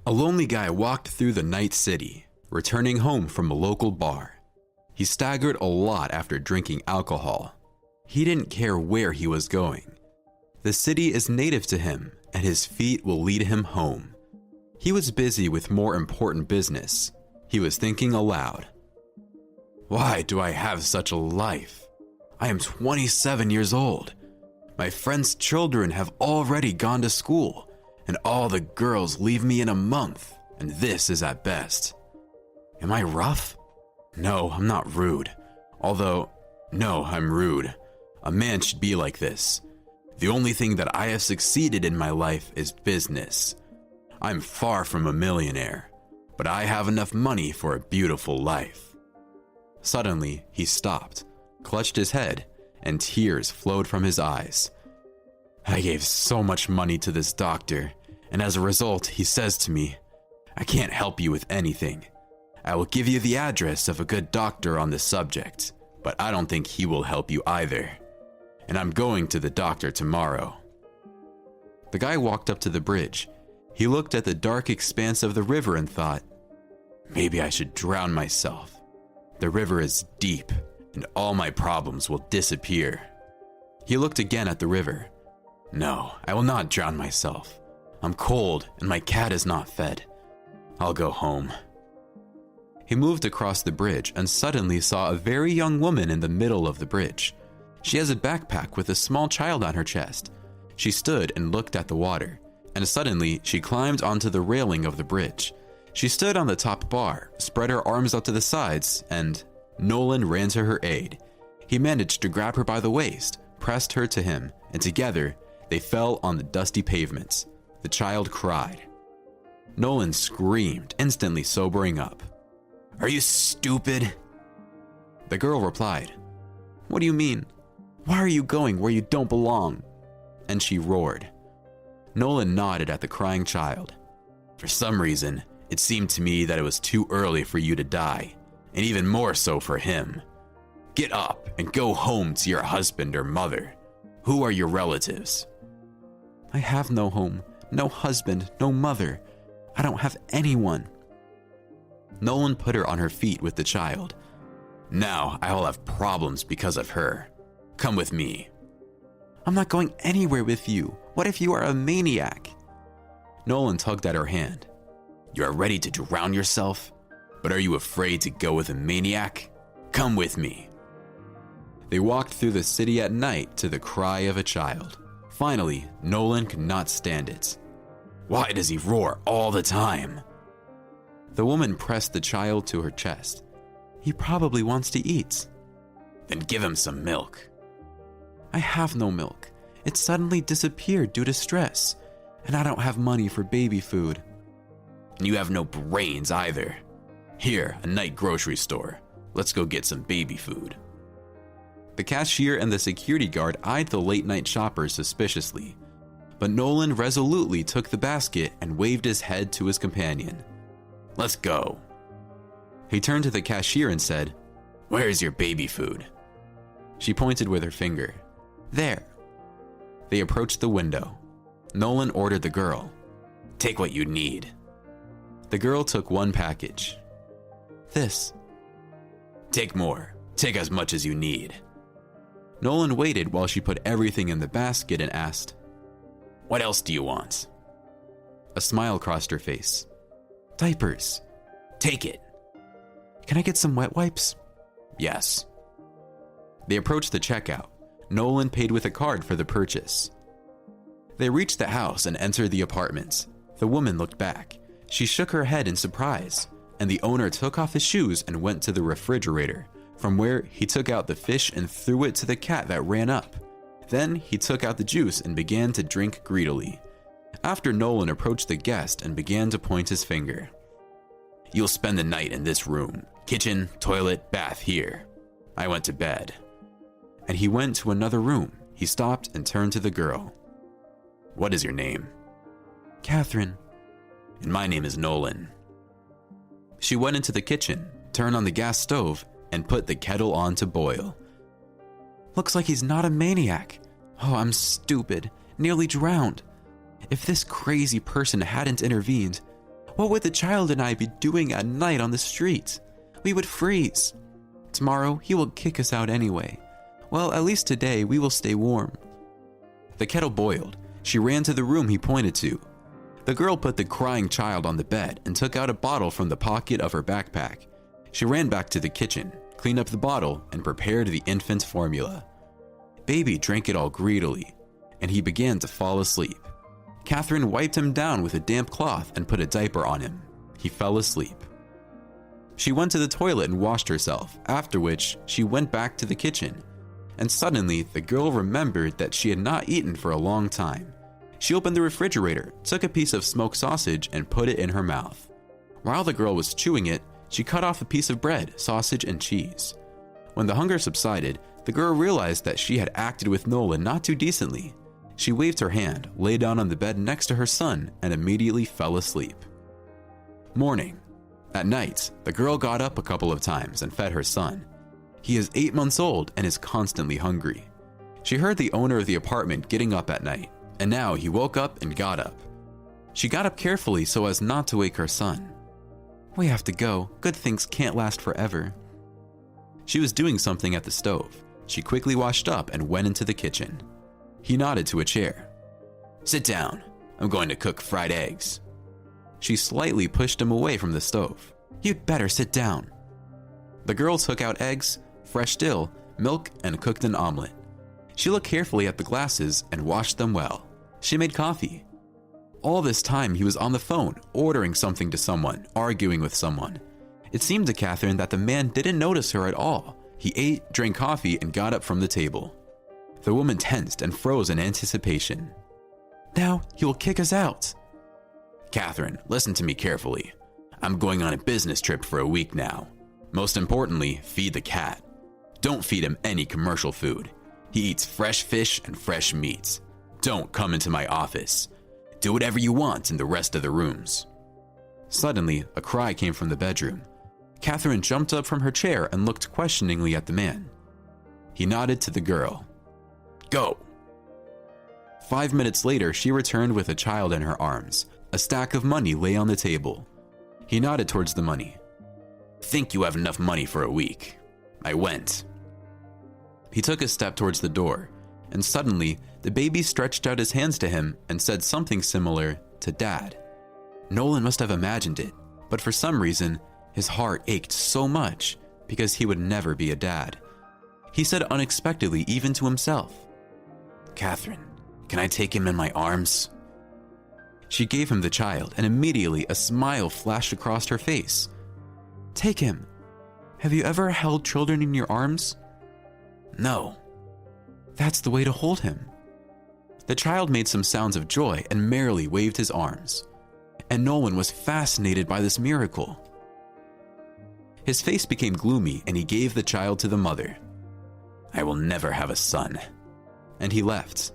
A lonely guy walked through the night city, returning home from a local bar. He staggered a lot after drinking alcohol. He didn't care where he was going. The city is native to him, and his feet will lead him home. He was busy with more important business. He was thinking aloud. Why do I have such a life? I am 27 years old. My friends' children have already gone to school, and all the girls leave me in a month, and this is at best. Am I rough? No, I'm not rude. Although, no, I'm rude. A man should be like this. The only thing that I have succeeded in my life is business. I'm far from a millionaire, but I have enough money for a beautiful life. Suddenly, he stopped, clutched his head, and tears flowed from his eyes. I gave so much money to this doctor, and as a result, he says to me, I can't help you with anything. I will give you the address of a good doctor on this subject, but I don't think he will help you either. And I'm going to the doctor tomorrow. The guy walked up to the bridge. He looked at the dark expanse of the river and thought, maybe I should drown myself. The river is deep, and all my problems will disappear. He looked again at the river. No, I will not drown myself. I'm cold, and my cat is not fed. I'll go home. He moved across the bridge and suddenly saw a very young woman in the middle of the bridge. She has a backpack with a small child on her chest. She stood and looked at the water, and suddenly she climbed onto the railing of the bridge. She stood on the top bar, spread her arms out to the sides, and Nolan ran to her aid. He managed to grab her by the waist, pressed her to him, and together they fell on the dusty pavements. The child cried. Nolan screamed, instantly sobering up. Are you stupid? The girl replied, What do you mean? Why are you going where you don't belong? And she roared. Nolan nodded at the crying child. For some reason, it seemed to me that it was too early for you to die, and even more so for him. Get up and go home to your husband or mother. Who are your relatives? I have no home, no husband, no mother. I don't have anyone. Nolan put her on her feet with the child. Now I will have problems because of her. Come with me. I'm not going anywhere with you. What if you are a maniac? Nolan tugged at her hand. You are ready to drown yourself? But are you afraid to go with a maniac? Come with me. They walked through the city at night to the cry of a child. Finally, Nolan could not stand it. Why does he roar all the time? The woman pressed the child to her chest. He probably wants to eat. Then give him some milk. I have no milk. It suddenly disappeared due to stress, and I don't have money for baby food. And you have no brains either. Here, a night grocery store. Let's go get some baby food. The cashier and the security guard eyed the late-night shoppers suspiciously, but Nolan resolutely took the basket and waved his head to his companion. Let's go. He turned to the cashier and said, Where's your baby food? She pointed with her finger. There. They approached the window. Nolan ordered the girl, Take what you need. The girl took one package. This. Take more. Take as much as you need. Nolan waited while she put everything in the basket and asked, What else do you want? A smile crossed her face. Diapers. Take it. Can I get some wet wipes? Yes. They approached the checkout. Nolan paid with a card for the purchase. They reached the house and entered the apartment. The woman looked back. She shook her head in surprise, and the owner took off his shoes and went to the refrigerator, from where he took out the fish and threw it to the cat that ran up. Then he took out the juice and began to drink greedily. After Nolan approached the guest and began to point his finger. You'll spend the night in this room. Kitchen, toilet, bath here. I went to bed. And he went to another room. He stopped and turned to the girl. What is your name? Catherine. And my name is Nolan. She went into the kitchen, turned on the gas stove, and put the kettle on to boil. Looks like he's not a maniac. Oh, I'm stupid. Nearly drowned. If this crazy person hadn't intervened, What would the child and I be doing at night on the street? We would freeze. Tomorrow, he will kick us out anyway. Well, at least today, we will stay warm." The kettle boiled. She ran to the room he pointed to. The girl put the crying child on the bed and took out a bottle from the pocket of her backpack. She ran back to the kitchen, cleaned up the bottle, and prepared the infant formula. Baby drank it all greedily, and he began to fall asleep. Catherine wiped him down with a damp cloth and put a diaper on him. He fell asleep. She went to the toilet and washed herself, after which she went back to the kitchen. And suddenly, the girl remembered that she had not eaten for a long time. She opened the refrigerator, took a piece of smoked sausage, and put it in her mouth. While the girl was chewing it, she cut off a piece of bread, sausage, and cheese. When the hunger subsided, the girl realized that she had acted with Nolan not too decently. She waved her hand, lay down on the bed next to her son, and immediately fell asleep. Morning. At night, the girl got up a couple of times and fed her son. He is 8 months old and is constantly hungry. She heard the owner of the apartment getting up at night, and now he woke up and got up. She got up carefully so as not to wake her son. "We have to go. Good things can't last forever." She was doing something at the stove. She quickly washed up and went into the kitchen. He nodded to a chair. "Sit down. I'm going to cook fried eggs." She slightly pushed him away from the stove. "You'd better sit down." The girl took out eggs, fresh dill, milk, and cooked an omelet. She looked carefully at the glasses and washed them well. She made coffee. All this time he was on the phone, ordering something to someone, arguing with someone. It seemed to Catherine that the man didn't notice her at all. He ate, drank coffee, and got up from the table. The woman tensed and froze in anticipation. "Now he will kick us out." "Catherine, listen to me carefully. I'm going on a business trip for a week now. Most importantly, feed the cat. Don't feed him any commercial food. He eats fresh fish and fresh meats. Don't come into my office. Do whatever you want in the rest of the rooms." Suddenly, a cry came from the bedroom. Catherine jumped up from her chair and looked questioningly at the man. He nodded to the girl. "Go." 5 minutes later, she returned with a child in her arms. A stack of money lay on the table. He nodded towards the money. "Think you have enough money for a week." I went. He took a step towards the door, and suddenly, the baby stretched out his hands to him and said something similar to Dad. Nolan must have imagined it, but for some reason, his heart ached so much because he would never be a dad. He said unexpectedly, even to himself, "Catherine, can I take him in my arms?" She gave him the child, and immediately a smile flashed across her face. "Take him. Have you ever held children in your arms?" "No." "That's the way to hold him." The child made some sounds of joy and merrily waved his arms. And Nolan was fascinated by this miracle. His face became gloomy and he gave the child to the mother. "I will never have a son." And he left.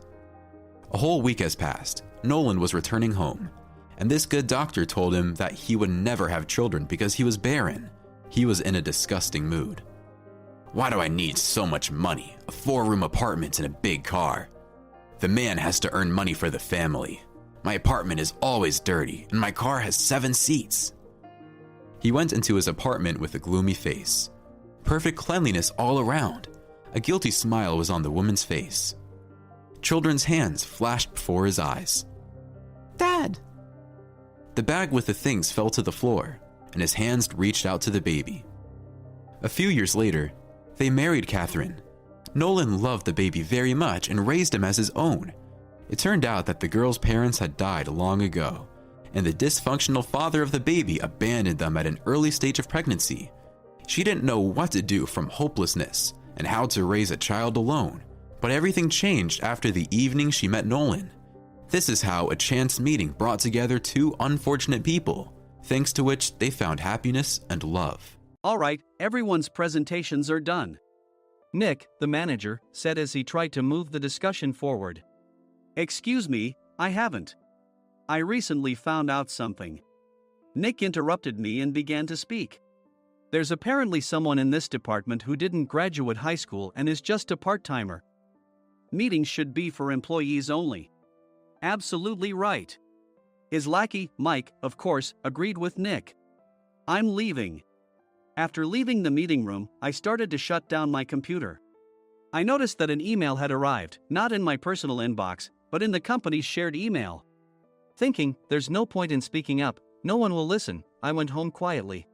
A whole week has passed. Nolan was returning home, and this good doctor told him that he would never have children because he was barren. He was in a disgusting mood. "Why do I need so much money? A 4-room apartment and a big car. The man has to earn money for the family. My apartment is always dirty, and my car has 7 seats." He went into his apartment with a gloomy face. Perfect cleanliness all around. A guilty smile was on the woman's face. Children's hands flashed before his eyes. "Dad!" The bag with the things fell to the floor, and his hands reached out to the baby. A few years later, they married Catherine. Nolan loved the baby very much and raised him as his own. It turned out that the girl's parents had died long ago, and the dysfunctional father of the baby abandoned them at an early stage of pregnancy. She didn't know what to do from hopelessness and how to raise a child alone, but everything changed after the evening she met Nolan. This is how a chance meeting brought together 2 unfortunate people, thanks to which they found happiness and love. All right, everyone's presentations are done. Nick, the manager, said as he tried to move the discussion forward. "Excuse me, I haven't. I recently found out something." Nick interrupted me and began to speak. "There's apparently someone in this department who didn't graduate high school and is just a part-timer. Meetings should be for employees only." "Absolutely right. His lackey, Mike, of course, agreed with Nick. I'm leaving. After leaving the meeting room, I started to shut down my computer. I noticed that an email had arrived, not in my personal inbox, but in the company's shared email. Thinking, there's no point in speaking up, no one will listen, I went home quietly.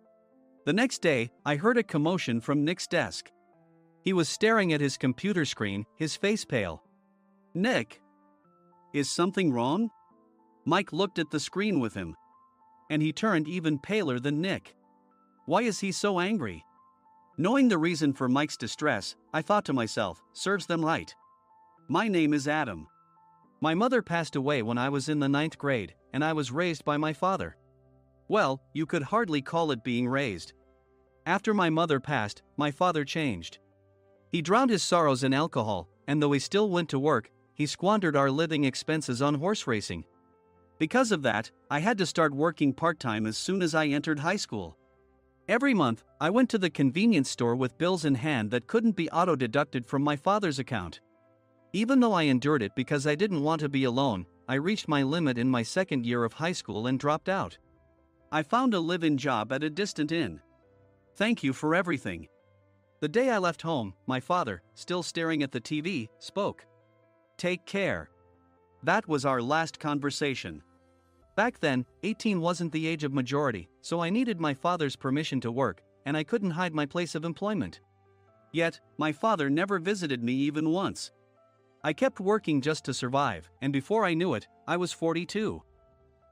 The next day, I heard a commotion from Nick's desk. He was staring at his computer screen, his face pale. Nick! Is something wrong? Mike looked at the screen with him. And he turned even paler than Nick. Why is he so angry? Knowing the reason for Mike's distress, I thought to myself, serves them right. My name is Adam. My mother passed away when I was in the 9th grade, and I was raised by my father. Well, you could hardly call it being raised. After my mother passed, my father changed. He drowned his sorrows in alcohol, and though he still went to work, he squandered our living expenses on horse racing. Because of that, I had to start working part-time as soon as I entered high school. Every month, I went to the convenience store with bills in hand that couldn't be auto-deducted from my father's account. Even though I endured it because I didn't want to be alone, I reached my limit in my second year of high school and dropped out. I found a live-in job at a distant inn. Thank you for everything. The day I left home, my father, still staring at the TV, spoke. Take care. That was our last conversation. Back then, 18 wasn't the age of majority, so I needed my father's permission to work, and I couldn't hide my place of employment. Yet, my father never visited me even once. I kept working just to survive, and before I knew it, I was 42.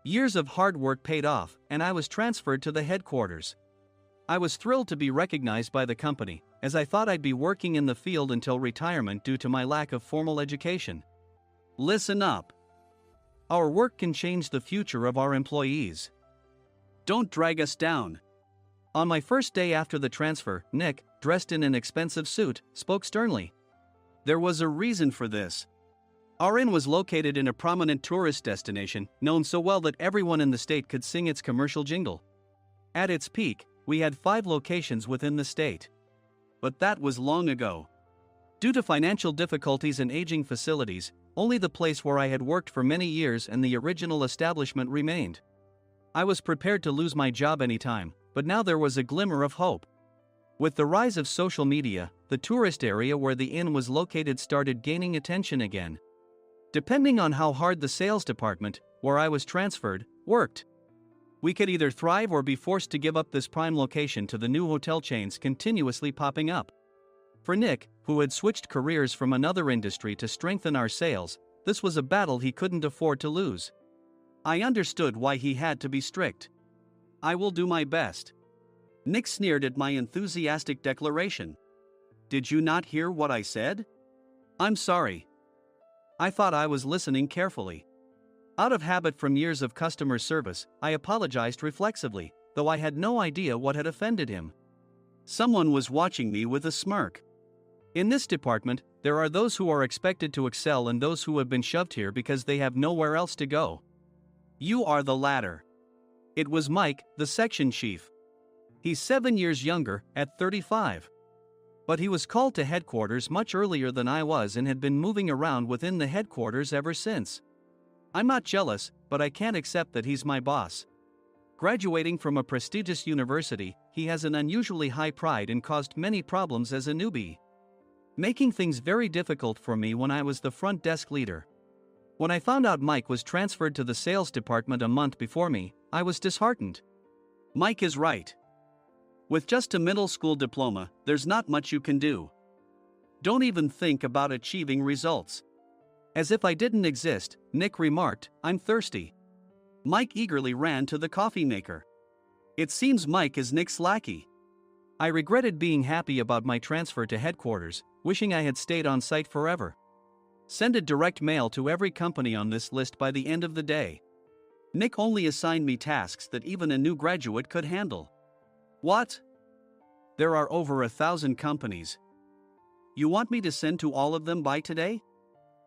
Years of hard work paid off, and I was transferred to the headquarters. I was thrilled to be recognized by the company, as I thought I'd be working in the field until retirement due to my lack of formal education. Listen up. Our work can change the future of our employees. Don't drag us down. On my first day after the transfer, Nick, dressed in an expensive suit, spoke sternly. There was a reason for this. Our inn was located in a prominent tourist destination, known so well that everyone in the state could sing its commercial jingle. At its peak, we had 5 locations within the state. But that was long ago. Due to financial difficulties and aging facilities, only the place where I had worked for many years and the original establishment remained. I was prepared to lose my job anytime, but now there was a glimmer of hope. With the rise of social media, the tourist area where the inn was located started gaining attention again. Depending on how hard the sales department, where I was transferred, worked, we could either thrive or be forced to give up this prime location to the new hotel chains continuously popping up. For Nick, who had switched careers from another industry to strengthen our sales, this was a battle he couldn't afford to lose. I understood why he had to be strict. I will do my best. Nick sneered at my enthusiastic declaration. Did you not hear what I said? I'm sorry. I thought I was listening carefully. Out of habit from years of customer service, I apologized reflexively, though I had no idea what had offended him. Someone was watching me with a smirk. In this department, there are those who are expected to excel and those who have been shoved here because they have nowhere else to go. You are the latter. It was Mike, the section chief. He's 7 years younger, at 35. But he was called to headquarters much earlier than I was and had been moving around within the headquarters ever since. I'm not jealous, but I can't accept that he's my boss. Graduating from a prestigious university, he has an unusually high pride and caused many problems as a newbie, making things very difficult for me when I was the front desk leader. When I found out Mike was transferred to the sales department a month before me, I was disheartened. Mike is right. With just a middle school diploma, there's not much you can do. Don't even think about achieving results. As if I didn't exist, Nick remarked, I'm thirsty. Mike eagerly ran to the coffee maker. It seems Mike is Nick's lackey. I regretted being happy about my transfer to headquarters, wishing I had stayed on site forever. Send a direct mail to every company on this list by the end of the day. Nick only assigned me tasks that even a new graduate could handle. What? There are over 1,000 companies. You want me to send to all of them by today?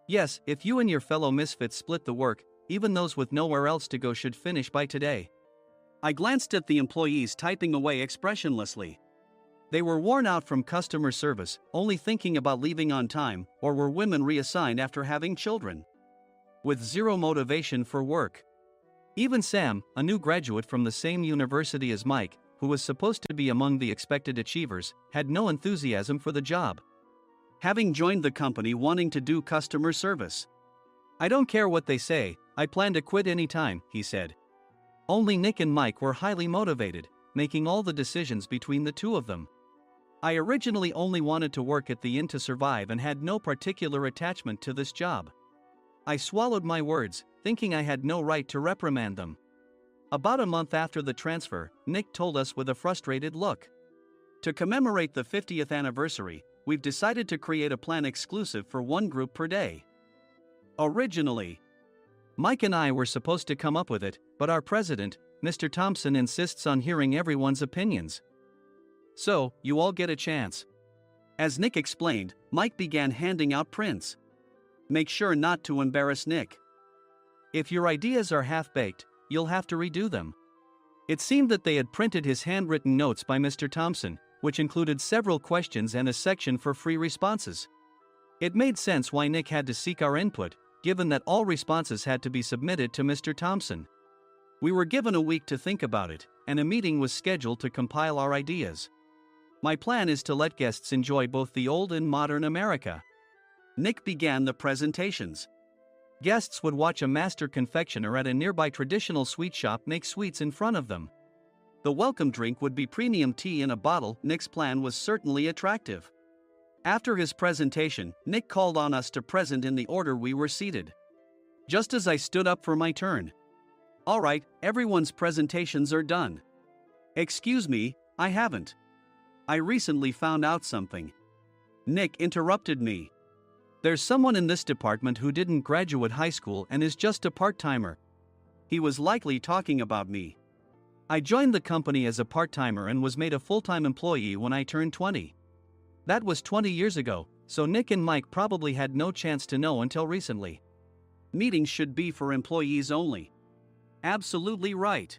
Yes, if you and your fellow misfits split the work, even those with nowhere else to go should finish by today. I glanced at the employees typing away expressionlessly. They were worn out from customer service, only thinking about leaving on time, or were women reassigned after having children, with zero motivation for work. Even Sam, a new graduate from the same university as Mike, who was supposed to be among the expected achievers, had no enthusiasm for the job. Having joined the company wanting to do customer service. "I don't care what they say, I plan to quit anytime," he said. Only Nick and Mike were highly motivated, making all the decisions between the two of them. I originally only wanted to work at the inn to survive and had no particular attachment to this job. I swallowed my words, thinking I had no right to reprimand them. About a month after the transfer, Nick told us with a frustrated look. "To commemorate the 50th anniversary, we've decided to create a plan exclusive for one group per day. Originally, Mike and I were supposed to come up with it, but our president, Mr. Thompson, insists on hearing everyone's opinions. So, you all get a chance." As Nick explained, Mike began handing out prints. "Make sure not to embarrass Nick. If your ideas are half-baked, you'll have to redo them." It seemed that they had printed his handwritten notes by Mr. Thompson, which included several questions and a section for free responses. It made sense why Nick had to seek our input, given that all responses had to be submitted to Mr. Thompson. We were given a week to think about it, and a meeting was scheduled to compile our ideas. My plan is to let guests enjoy both the old and modern America. Nick began the presentations. Guests would watch a master confectioner at a nearby traditional sweet shop make sweets in front of them. The welcome drink would be premium tea in a bottle. Nick's plan was certainly attractive. After his presentation, Nick called on us to present in the order we were seated. Just as I stood up for my turn. "All right, everyone's presentations are done." "Excuse me, I haven't. I recently found out something." Nick interrupted me. "There's someone in this department who didn't graduate high school and is just a part-timer." He was likely talking about me. I joined the company as a part-timer and was made a full-time employee when I turned 20. That was 20 years ago, so Nick and Mike probably had no chance to know until recently. Meetings should be for employees only. Absolutely right.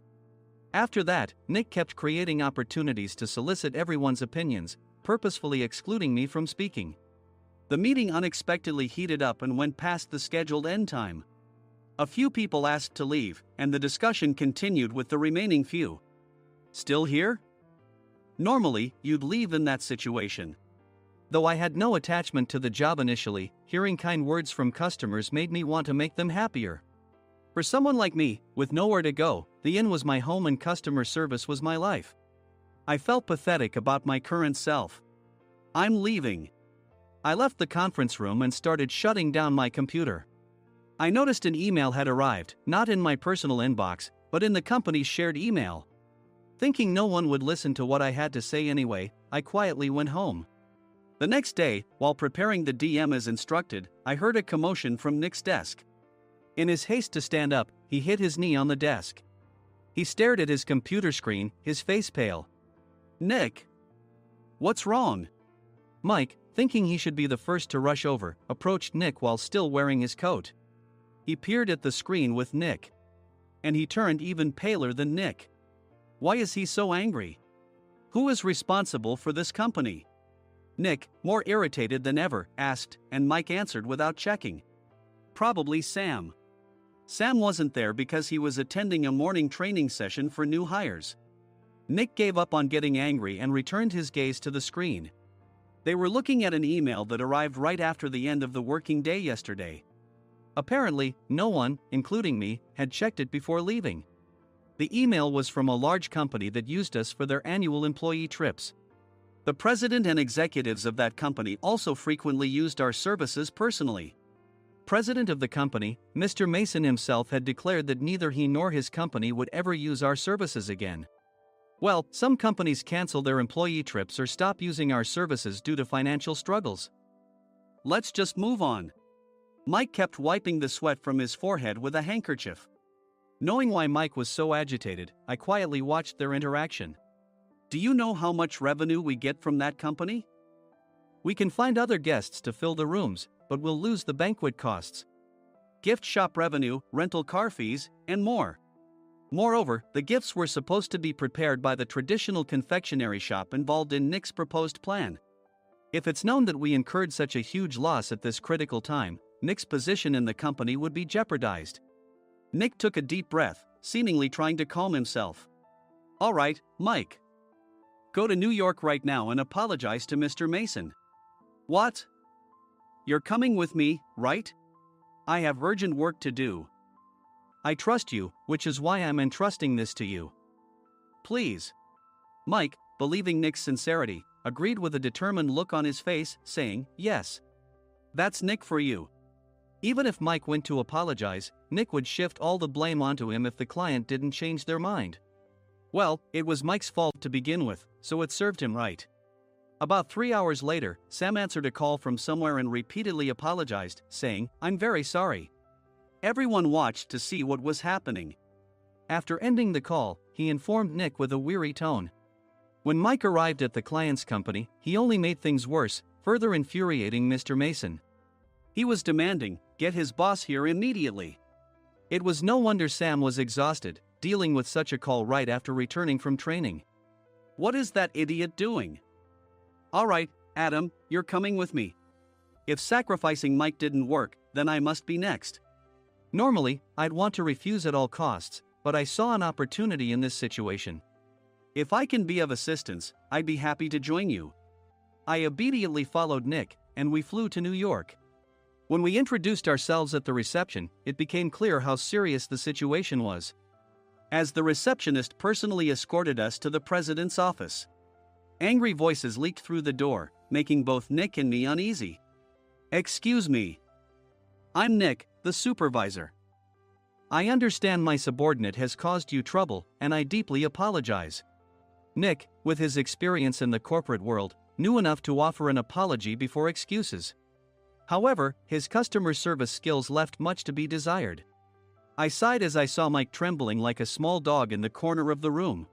After that, Nick kept creating opportunities to solicit everyone's opinions, purposefully excluding me from speaking. The meeting unexpectedly heated up and went past the scheduled end time. A few people asked to leave, and the discussion continued with the remaining few. "Still here?" Normally, you'd leave in that situation. Though I had no attachment to the job initially, hearing kind words from customers made me want to make them happier. For someone like me, with nowhere to go, the inn was my home and customer service was my life. I felt pathetic about my current self. "I'm leaving." I left the conference room and started shutting down my computer. I noticed an email had arrived, not in my personal inbox, but in the company's shared email. Thinking no one would listen to what I had to say anyway, I quietly went home. The next day, while preparing the DM as instructed, I heard a commotion from Nick's desk. In his haste to stand up, he hit his knee on the desk. He stared at his computer screen, his face pale. "Nick! What's wrong?" Mike, thinking he should be the first to rush over, approached Nick while still wearing his coat. He peered at the screen with Nick. And he turned even paler than Nick. Why is he so angry? Who is responsible for this company? Nick, more irritated than ever, asked, and Mike answered without checking. Probably Sam. Sam wasn't there because he was attending a morning training session for new hires. Nick gave up on getting angry and returned his gaze to the screen. They were looking at an email that arrived right after the end of the working day yesterday. Apparently, no one, including me, had checked it before leaving. The email was from a large company that used us for their annual employee trips. The president and executives of that company also frequently used our services personally. President of the company, Mr. Mason himself, had declared that neither he nor his company would ever use our services again. Well, some companies cancel their employee trips or stop using our services due to financial struggles. Let's just move on. Mike kept wiping the sweat from his forehead with a handkerchief. Knowing why Mike was so agitated, I quietly watched their interaction. Do you know how much revenue we get from that company? We can find other guests to fill the rooms, but we'll lose the banquet costs, gift shop revenue, rental car fees, and more. Moreover, the gifts were supposed to be prepared by the traditional confectionery shop involved in Nick's proposed plan. If it's known that we incurred such a huge loss at this critical time, Nick's position in the company would be jeopardized. Nick took a deep breath, seemingly trying to calm himself. "All right, Mike. Go to New York right now and apologize to Mr. Mason." "What? You're coming with me, right? I have urgent work to do." "I trust you, which is why I'm entrusting this to you." "Please." Mike, believing Nick's sincerity, agreed with a determined look on his face, saying, "Yes. That's Nick for you." Even if Mike went to apologize, Nick would shift all the blame onto him if the client didn't change their mind. Well, it was Mike's fault to begin with, so it served him right. About 3 hours later, Sam answered a call from somewhere and repeatedly apologized, saying, "I'm very sorry." Everyone watched to see what was happening. After ending the call, he informed Nick with a weary tone. When Mike arrived at the client's company, he only made things worse, further infuriating Mr. Mason. He was demanding, "Get his boss here immediately." It was no wonder Sam was exhausted, dealing with such a call right after returning from training. "What is that idiot doing?" "All right, Adam, you're coming with me. If sacrificing Mike didn't work, then I must be next." Normally, I'd want to refuse at all costs, but I saw an opportunity in this situation. "If I can be of assistance, I'd be happy to join you." I obediently followed Nick, and we flew to New York. When we introduced ourselves at the reception, it became clear how serious the situation was, as the receptionist personally escorted us to the president's office. Angry voices leaked through the door, making both Nick and me uneasy. "Excuse me. I'm Nick, the supervisor. I understand my subordinate has caused you trouble, and I deeply apologize." Nick, with his experience in the corporate world, knew enough to offer an apology before excuses. However, his customer service skills left much to be desired. I sighed as I saw Mike trembling like a small dog in the corner of the room.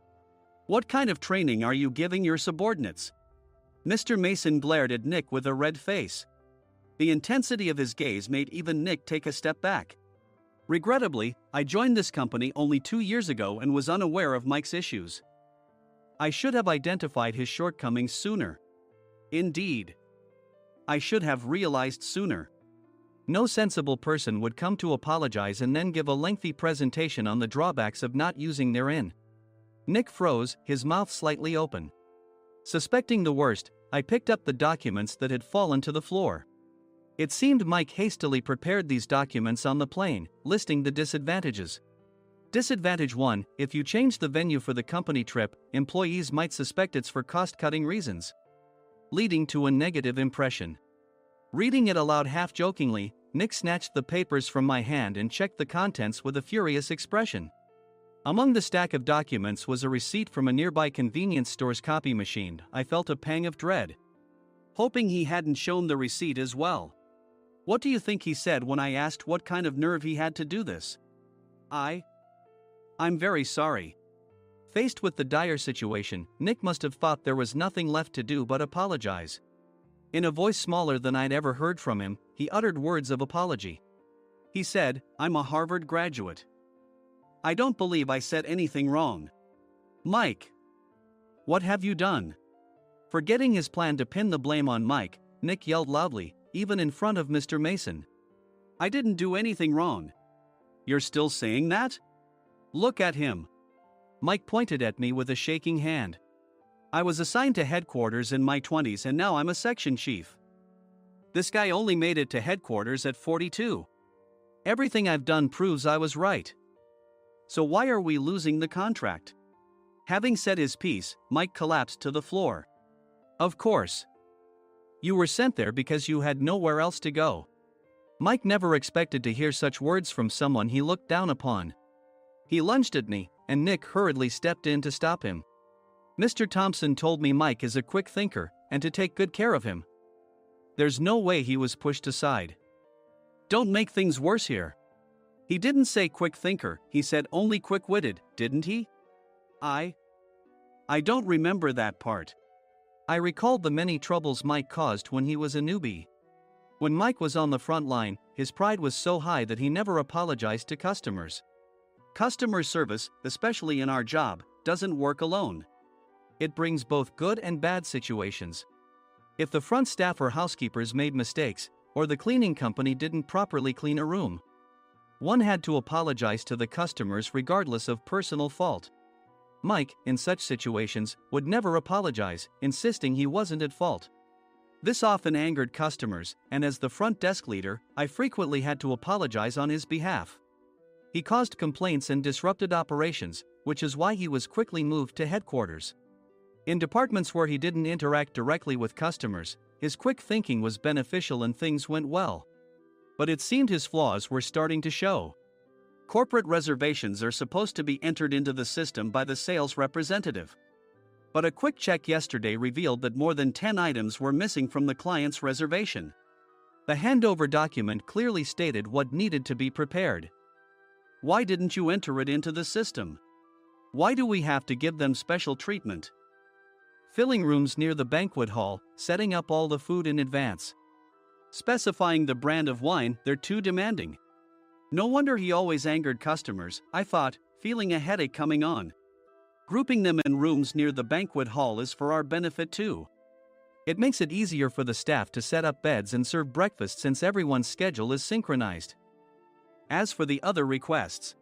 "What kind of training are you giving your subordinates?" Mr. Mason glared at Nick with a red face. The intensity of his gaze made even Nick take a step back. Regrettably, I joined this company only 2 years ago and was unaware of Mike's issues. I should have identified his shortcomings sooner. Indeed, I should have realized sooner. No sensible person would come to apologize and then give a lengthy presentation on the drawbacks of not using their in. Nick froze, his mouth slightly open. Suspecting the worst, I picked up the documents that had fallen to the floor. It seemed Mike hastily prepared these documents on the plane, listing the disadvantages. Disadvantage 1: if you change the venue for the company trip, employees might suspect it's for cost-cutting reasons, leading to a negative impression. Reading it aloud half-jokingly, Nick snatched the papers from my hand and checked the contents with a furious expression. Among the stack of documents was a receipt from a nearby convenience store's copy machine. I felt a pang of dread, hoping he hadn't shown the receipt as well. What do you think he said when I asked what kind of nerve he had to do this? I'm very sorry." Faced with the dire situation, Nick must have thought there was nothing left to do but apologize. In a voice smaller than I'd ever heard from him, he uttered words of apology. He said, "I'm a Harvard graduate. I don't believe I said anything wrong." "Mike, what have you done?" Forgetting his plan to pin the blame on Mike, Nick yelled loudly, even in front of Mr. Mason. "I didn't do anything wrong." "You're still saying that? Look at him." Mike pointed at me with a shaking hand. "I was assigned to headquarters in my 20s and now I'm a section chief. This guy only made it to headquarters at 42. Everything I've done proves I was right. So why are we losing the contract?" Having said his piece, Mike collapsed to the floor. "Of course. You were sent there because you had nowhere else to go." Mike never expected to hear such words from someone he looked down upon. He lunged at me, and Nick hurriedly stepped in to stop him. "Mr. Thompson told me Mike is a quick thinker, and to take good care of him." There's no way he was pushed aside. "Don't make things worse here. He didn't say quick thinker, he said only quick-witted, didn't he?" I don't remember that part." I recalled the many troubles Mike caused when he was a newbie. When Mike was on the front line, his pride was so high that he never apologized to customers. Customer service, especially in our job, doesn't work alone. It brings both good and bad situations. If the front staff or housekeepers made mistakes, or the cleaning company didn't properly clean a room, One had to apologize to the customers regardless of personal fault. Mike, in such situations, would never apologize, insisting he wasn't at fault. This often angered customers, and as the front desk leader, I frequently had to apologize on his behalf. He caused complaints and disrupted operations, which is why he was quickly moved to headquarters. In departments where he didn't interact directly with customers, his quick thinking was beneficial and things went well. But it seemed his flaws were starting to show. Corporate reservations are supposed to be entered into the system by the sales representative. But a quick check yesterday revealed that more than 10 items were missing from the client's reservation. The handover document clearly stated what needed to be prepared. Why didn't you enter it into the system? Why do we have to give them special treatment? Filling rooms near the banquet hall, setting up all the food in advance. Specifying the brand of wine, they're too demanding. No wonder he always angered customers, I thought, feeling a headache coming on. Grouping them in rooms near the banquet hall is for our benefit too. It makes it easier for the staff to set up beds and serve breakfast since everyone's schedule is synchronized. As for the other requests,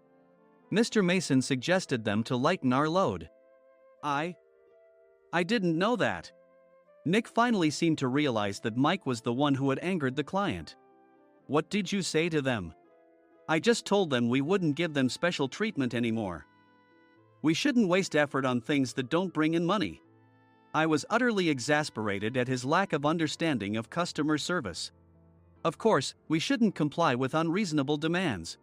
Mr. Mason suggested them to lighten our load. I didn't know that. Nick finally seemed to realize that Mike was the one who had angered the client. What did you say to them? I just told them we wouldn't give them special treatment anymore. We shouldn't waste effort on things that don't bring in money. I was utterly exasperated at his lack of understanding of customer service. Of course, we shouldn't comply with unreasonable demands.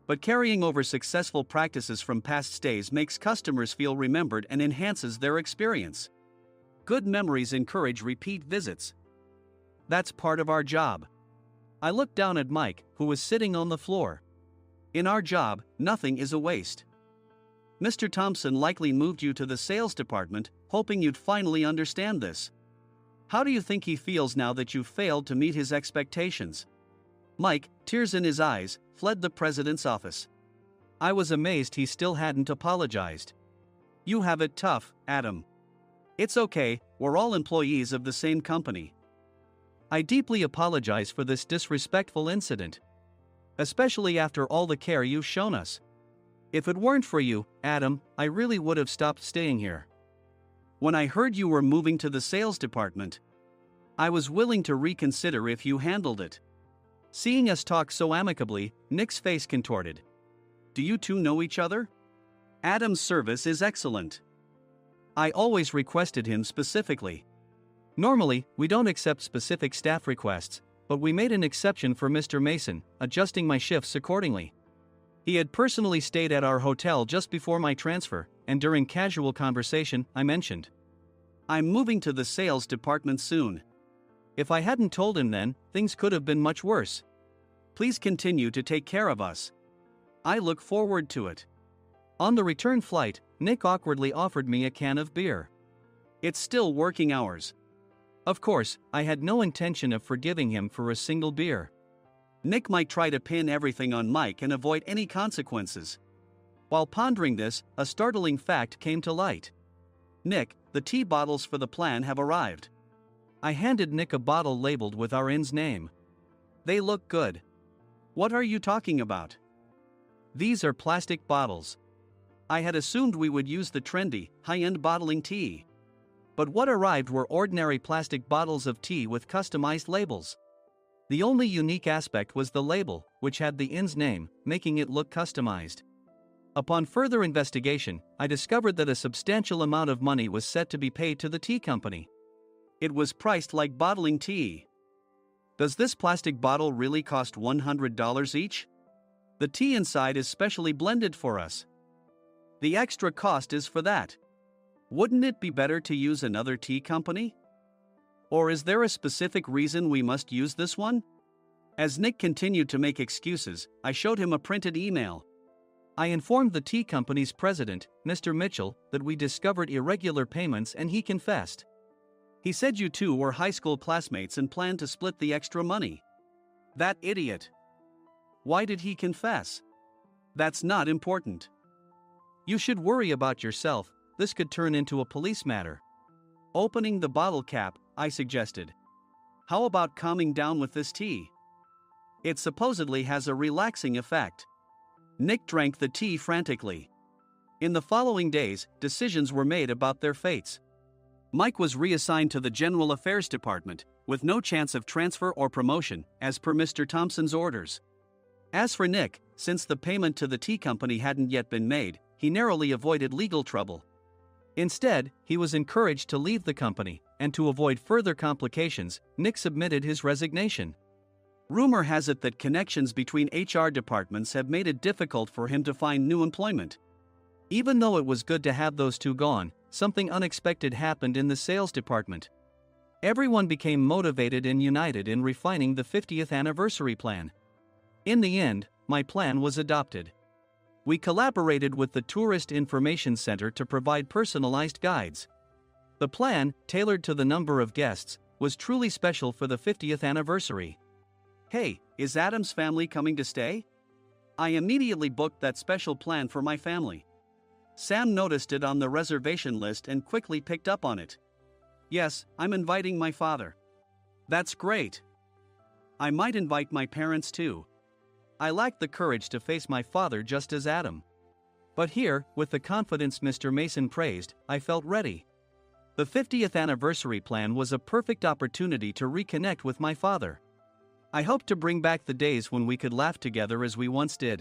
But carrying over successful practices from past stays makes customers feel remembered and enhances their experience. Good memories encourage repeat visits. That's part of our job. I looked down at Mike, who was sitting on the floor. In our job, nothing is a waste. Mr. Thompson likely moved you to the sales department, hoping you'd finally understand this. How do you think he feels now that you've failed to meet his expectations? Mike, tears in his eyes, fled the president's office. I was amazed he still hadn't apologized. You have it tough, Adam. It's okay, we're all employees of the same company. I deeply apologize for this disrespectful incident. Especially after all the care you've shown us. If it weren't for you, Adam, I really would have stopped staying here. When I heard you were moving to the sales department, I was willing to reconsider if you handled it. Seeing us talk so amicably, Nick's face contorted. Do you two know each other? Adam's service is excellent. I always requested him specifically. Normally, we don't accept specific staff requests, but we made an exception for Mr. Mason, adjusting my shifts accordingly. He had personally stayed at our hotel just before my transfer, and during casual conversation, I mentioned, I'm moving to the sales department soon. If I hadn't told him then, things could have been much worse. Please continue to take care of us. I look forward to it. On the return flight, Nick awkwardly offered me a can of beer. It's still working hours. Of course, I had no intention of forgiving him for a single beer. Nick might try to pin everything on Mike and avoid any consequences. While pondering this, a startling fact came to light. Nick, the tea bottles for the plan have arrived. I handed Nick a bottle labeled with our inn's name. They look good. What are you talking about? These are plastic bottles. I had assumed we would use the trendy, high-end bottling tea. But what arrived were ordinary plastic bottles of tea with customized labels. The only unique aspect was the label, which had the inn's name, making it look customized. Upon further investigation, I discovered that a substantial amount of money was set to be paid to the tea company. It was priced like bottling tea. Does this plastic bottle really cost $100 each? The tea inside is specially blended for us. The extra cost is for that. Wouldn't it be better to use another tea company? Or is there a specific reason we must use this one? As Nick continued to make excuses, I showed him a printed email. I informed the tea company's president, Mr. Mitchell, that we discovered irregular payments and he confessed. He said you two were high school classmates and planned to split the extra money. That idiot. Why did he confess? That's not important. You should worry about yourself, this could turn into a police matter. Opening the bottle cap, I suggested. How about calming down with this tea? It supposedly has a relaxing effect. Nick drank the tea frantically. In the following days, decisions were made about their fates. Mike was reassigned to the General Affairs Department, with no chance of transfer or promotion, as per Mr. Thompson's orders. As for Nick, since the payment to the tea company hadn't yet been made, he narrowly avoided legal trouble. Instead, he was encouraged to leave the company, and to avoid further complications, Nick submitted his resignation. Rumor has it that connections between HR departments have made it difficult for him to find new employment. Even though it was good to have those two gone, something unexpected happened in the sales department. Everyone became motivated and united in refining the 50th anniversary plan. In the end, my plan was adopted. We collaborated with the Tourist Information Center to provide personalized guides. The plan, tailored to the number of guests, was truly special for the 50th anniversary. Hey, is Adam's family coming to stay? I immediately booked that special plan for my family. Sam noticed it on the reservation list and quickly picked up on it. Yes, I'm inviting my father. That's great. I might invite my parents too. I lacked the courage to face my father just as Adam. But here, with the confidence Mr. Mason praised, I felt ready. The 50th anniversary plan was a perfect opportunity to reconnect with my father. I hoped to bring back the days when we could laugh together as we once did.